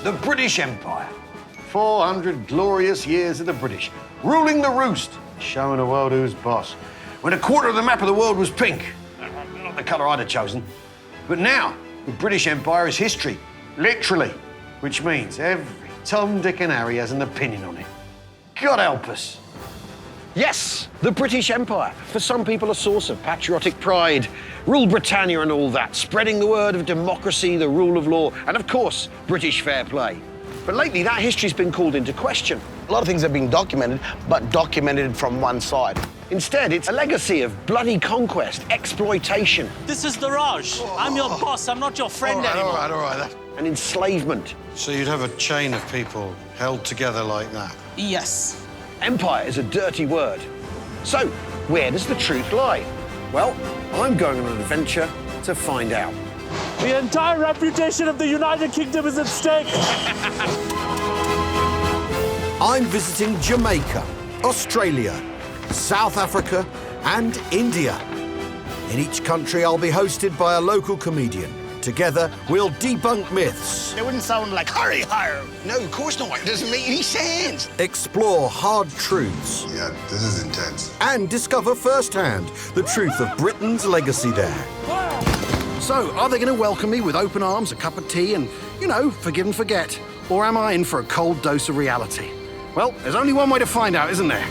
The British Empire. 400 glorious years of the British, ruling the roost, showing the world who's boss. When a quarter of the map of the world was pink. Not the colour I'd have chosen. But now, the British Empire is history, literally. Which means every Tom, Dick and Harry has an opinion on it. God help us. Yes, the British Empire. For some people, a source of patriotic pride. Rule Britannia and all that, spreading the word of democracy, the rule of law, and of course, British fair play. But lately, that history's been called into question. A lot of things have been documented, but documented from one side. Instead, it's a legacy of bloody conquest, exploitation. This is the Raj. I'm your boss. I'm not your friend anymore. All right. And enslavement. So you'd have a chain of people held together like that? Yes. Empire is a dirty word. So, where does the truth lie? Well, I'm going on an adventure to find out. The entire reputation of the United Kingdom is at stake. I'm visiting Jamaica, Australia, South Africa, and India. In each country, I'll be hosted by a local comedian. Together, we'll debunk myths, It wouldn't sound like hurry, hurry. No, of course not. It doesn't make any sense. explore hard truths, Yeah, this is intense. and discover firsthand the truth of Britain's legacy there. So, are they going to welcome me with open arms, a cup of tea, and, forgive and forget? Or am I in for a cold dose of reality? Well, there's only one way to find out, isn't there?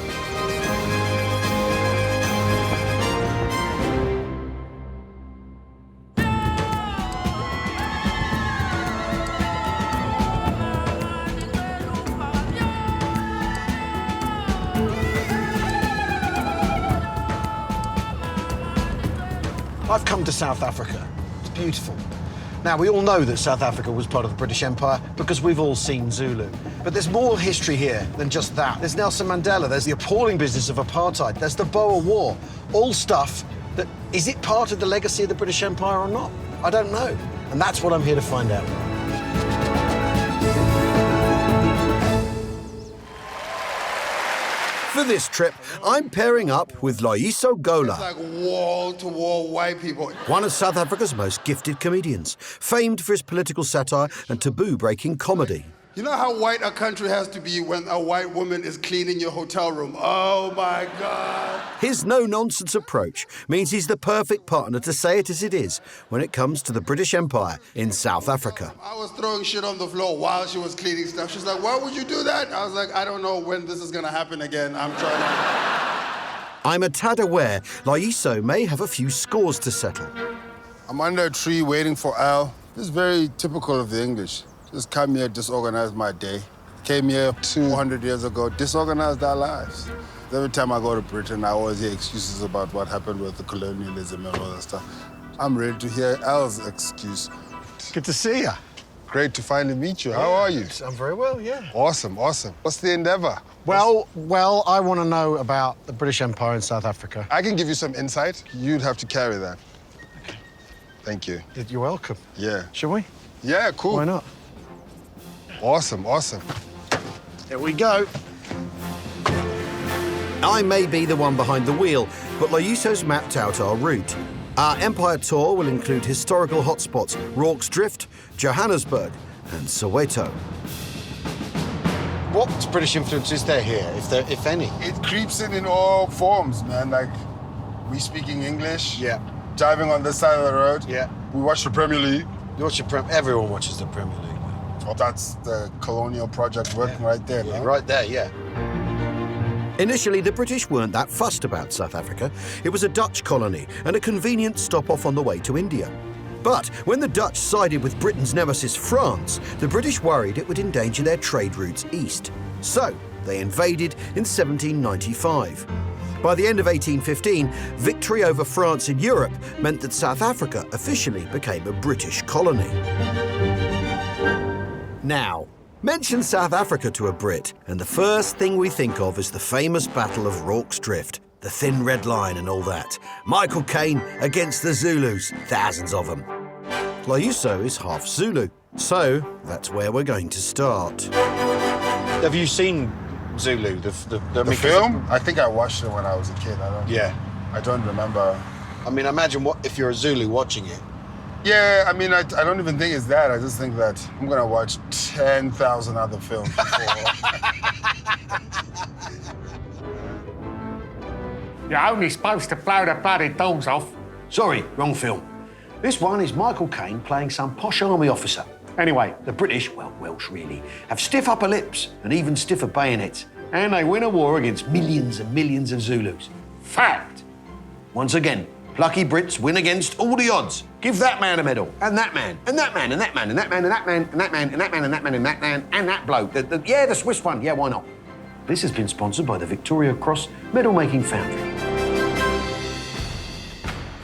I've come to South Africa. It's beautiful. Now, we all know that South Africa was part of the British Empire because we've all seen Zulu. But there's more history here than just that. There's Nelson Mandela, there's the appalling business of apartheid, there's the Boer War. All stuff that, is it part of the legacy of the British Empire or not? I don't know. And that's what I'm here to find out. For this trip, I'm pairing up with Loyiso Gola, Like wall-to-wall white people. one of South Africa's most gifted comedians, famed for his political satire and taboo-breaking comedy. You know how white a country has to be when a white woman is cleaning your hotel room? Oh my God. His no-nonsense approach means he's the perfect partner to say it as it is when it comes to the British Empire in South Africa. I was throwing shit on the floor while she was cleaning stuff. She's like, why would you do that? I was like, I don't know when this is gonna happen again. I'm trying to... I'm a tad aware Loyiso may have a few scores to settle. I'm under a tree waiting for Al. This is very typical of the English. Just come here, disorganize my day. Came here 200 years ago, disorganized our lives. Every time I go to Britain, I always hear excuses about what happened with the colonialism and all that stuff. I'm ready to hear Al's excuse. Good to see you. Great to finally meet you. How are you? I'm very well, yeah. Awesome. What's the endeavor? Well, I want to know about the British Empire in South Africa. I can give you some insight. You'd have to carry that. Okay. Thank you. You're welcome. Yeah. Shall we? Yeah, cool. Why not? Awesome. Here we go. I may be the one behind the wheel, but Loyiso's mapped out our route. Our Empire tour will include historical hotspots Rorke's Drift, Johannesburg, and Soweto. What British influence is there here, if any? It creeps in all forms, man. Like, we speaking English. Yeah. Driving on this side of the road. Yeah. We watch the Premier League. Everyone watches the Premier League. Well, that's the colonial project working right there, man. Right there, yeah. Initially, the British weren't that fussed about South Africa. It was a Dutch colony and a convenient stop-off on the way to India. But when the Dutch sided with Britain's nemesis France, the British worried it would endanger their trade routes east. So, they invaded in 1795. By the end of 1815, victory over France in Europe meant that South Africa officially became a British colony. Now, mention South Africa to a Brit, and the first thing we think of is the famous Battle of Rorke's Drift, the thin red line and all that. Michael Caine against the Zulus, thousands of them. Loyiso is half Zulu, so that's where we're going to start. Have you seen Zulu, the film? I think I watched it when I was a kid. Yeah. I don't remember. I mean, imagine if you're a Zulu watching it, Yeah, I mean, I don't even think it's that. I just think that I'm gonna watch 10,000 other films before. You're only supposed to blow the bloody dogs off. Sorry, wrong film. This one is Michael Caine playing some posh army officer. Anyway, the British, well, Welsh really, have stiff upper lips and even stiffer bayonets. And they win a war against millions and millions of Zulus. Fact. Once again, plucky Brits win against all the odds. Give that man a medal, and that man, and that man, and that man, and that man, and that man, and that man, and that man, and that man, and that man, and that bloke. The Swiss one. Yeah, why not? This has been sponsored by the Victoria Cross Medal-Making Foundry.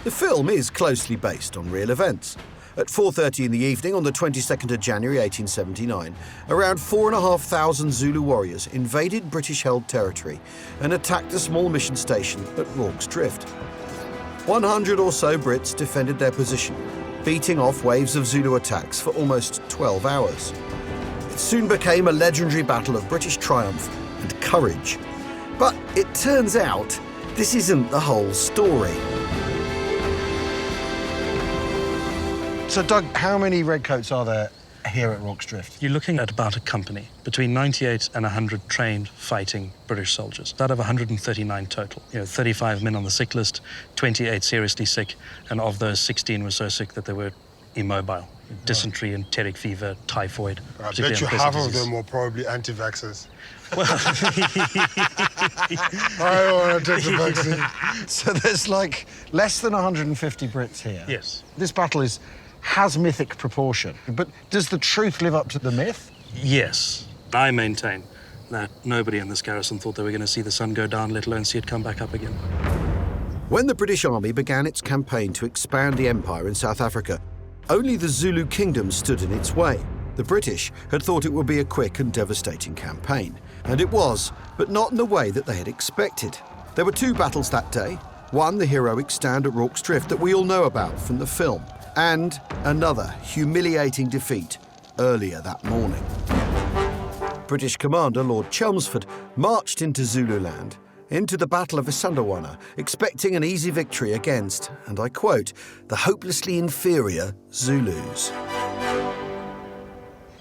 The film is closely based on real events. At 4:30 in the evening on the 22nd of January 1879, around 4,500 Zulu warriors invaded British-held territory and attacked a small mission station at Rorke's Drift. 100 or so Brits defended their position, beating off waves of Zulu attacks for almost 12 hours. It soon became a legendary battle of British triumph and courage. But it turns out this isn't the whole story. So, Doug, how many redcoats are there here at Rorke's Drift? You're looking at about a company, between 98 and 100 trained fighting British soldiers, out of 139 total. 35 men on the sick list, 28 seriously sick, and of those, 16 were so sick that they were immobile. Dysentery, enteric fever, typhoid. I bet you half of them were probably anti-vaxxers. Well, I don't want to take the vaccine. So there's like less than 150 Brits here. yes. This battle has mythic proportion. But does the truth live up to the myth? Yes. I maintain that nobody in this garrison thought they were going to see the sun go down, let alone see it come back up again. When the British Army began its campaign to expand the empire in South Africa, only the Zulu kingdom stood in its way. The British had thought it would be a quick and devastating campaign. And it was, but not in the way that they had expected. There were 2 battles that day. One, the heroic stand at Rorke's Drift that we all know about from the film. And another humiliating defeat earlier that morning. British commander Lord Chelmsford marched into Zululand, into the Battle of Isandlwana, expecting an easy victory against, and I quote, the hopelessly inferior Zulus.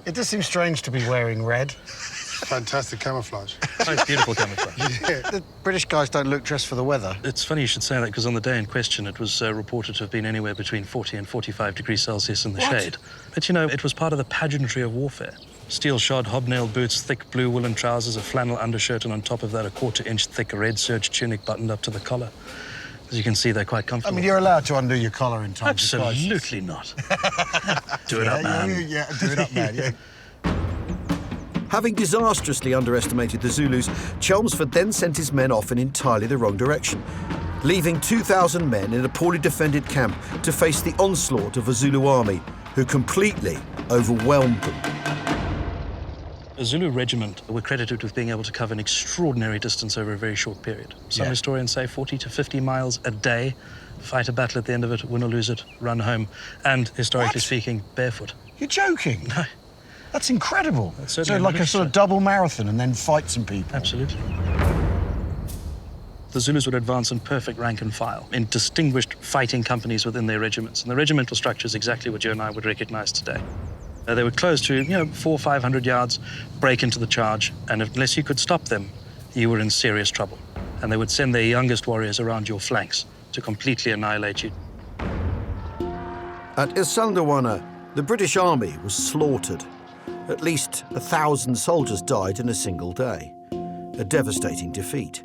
It does seem strange to be wearing red. Fantastic camouflage. It's beautiful camouflage. The British guys don't look dressed for the weather. It's funny you should say that, because on the day in question, it was reported to have been anywhere between 40 and 45 degrees Celsius in the shade. But, it was part of the pageantry of warfare. Steel-shod, hobnailed boots, thick blue woolen trousers, a flannel undershirt, and on top of that, a 1/4-inch thick red serge tunic buttoned up to the collar. As you can see, they're quite comfortable. I mean, you're allowed to undo your collar in times of crisis. Absolutely not. Do it up, man. Yeah, do it up, man. Yeah. Having disastrously underestimated the Zulus, Chelmsford then sent his men off in entirely the wrong direction, leaving 2,000 men in a poorly defended camp to face the onslaught of a Zulu army, who completely overwhelmed them. A Zulu regiment were credited with being able to cover an extraordinary distance over a very short period. Some historians say 40 to 50 miles a day, fight a battle at the end of it, win or lose it, run home, and, historically speaking, barefoot. You're joking? No. That's incredible. That's So certainly like a British, sort of double marathon and then fight some people. Absolutely. The Zulus would advance in perfect rank and file, in distinguished fighting companies within their regiments. And the regimental structure is exactly what you and I would recognize today. They would close to, 400 or 500 yards, break into the charge, and unless you could stop them, you were in serious trouble. And they would send their youngest warriors around your flanks to completely annihilate you. At Isandlwana, the British army was slaughtered. At least 1,000 soldiers died in a single day. A devastating defeat.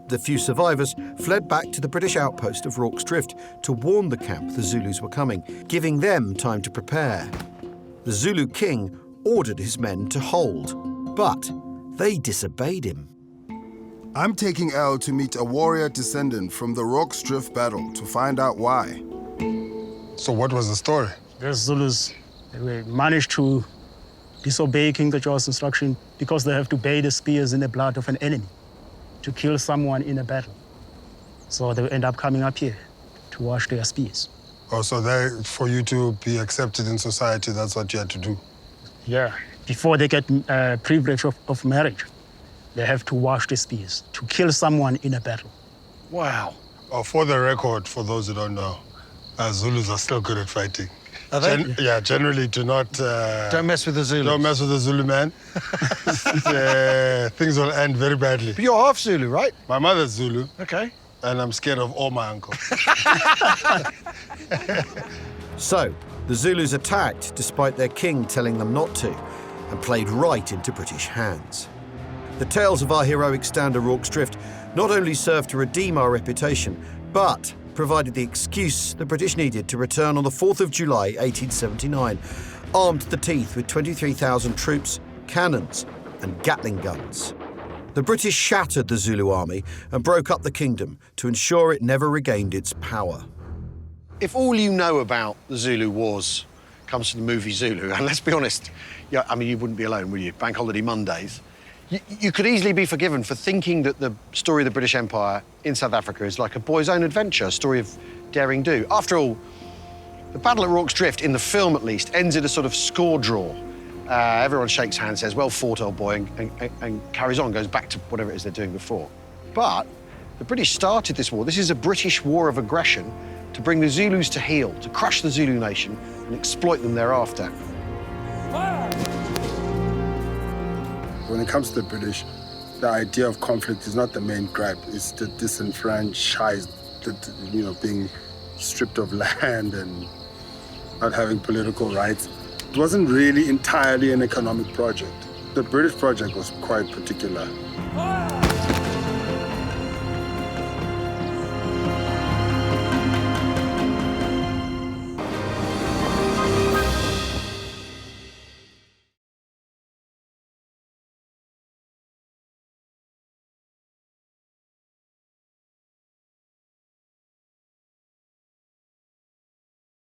The few survivors fled back to the British outpost of Rorke's Drift to warn the camp the Zulus were coming, giving them time to prepare. The Zulu king ordered his men to hold, but they disobeyed him. I'm taking Elle to meet a warrior descendant from the Rorke's Drift battle to find out why. So what was the story? The Zulus managed to disobey King Tshaka's instruction because they have to bathe the spears in the blood of an enemy to kill someone in a battle. So they end up coming up here to wash their spears. Oh, so for you to be accepted in society, that's what you had to do? Yeah. Before they get privilege of marriage, they have to wash the spears to kill someone in a battle. Wow. Oh, for the record, for those who don't know, Zulus are still good at fighting. Are they? Yeah, generally do not... Don't mess with the Zulus. Don't mess with the Zulu man. Things will end very badly. But you're half Zulu, right? My mother's Zulu, Okay. and I'm scared of all my uncles. So, the Zulus attacked despite their king telling them not to, and played right into British hands. The tales of our heroic stand of Rorke's Drift not only served to redeem our reputation, but provided the excuse the British needed to return on the 4th of July 1879, armed to the teeth with 23,000 troops, cannons and Gatling guns. The British shattered the Zulu army and broke up the kingdom to ensure it never regained its power. If all you know about the Zulu Wars comes from the movie Zulu, and let's be honest, yeah, I mean, you wouldn't be alone, would you? Bank Holiday Mondays. You could easily be forgiven for thinking that the story of the British Empire in South Africa is like a boy's own adventure, a story of daring do. After all, the battle at Rorke's Drift, in the film at least, ends in a sort of score draw. Everyone shakes hands, says, well fought, old boy, and carries on, goes back to whatever it is they're doing before. But the British started this war. This is a British war of aggression to bring the Zulus to heel, to crush the Zulu nation and exploit them thereafter. When it comes to the British, the idea of conflict is not the main gripe. It's the disenfranchised, being stripped of land and not having political rights. It wasn't really entirely an economic project. The British project was quite particular.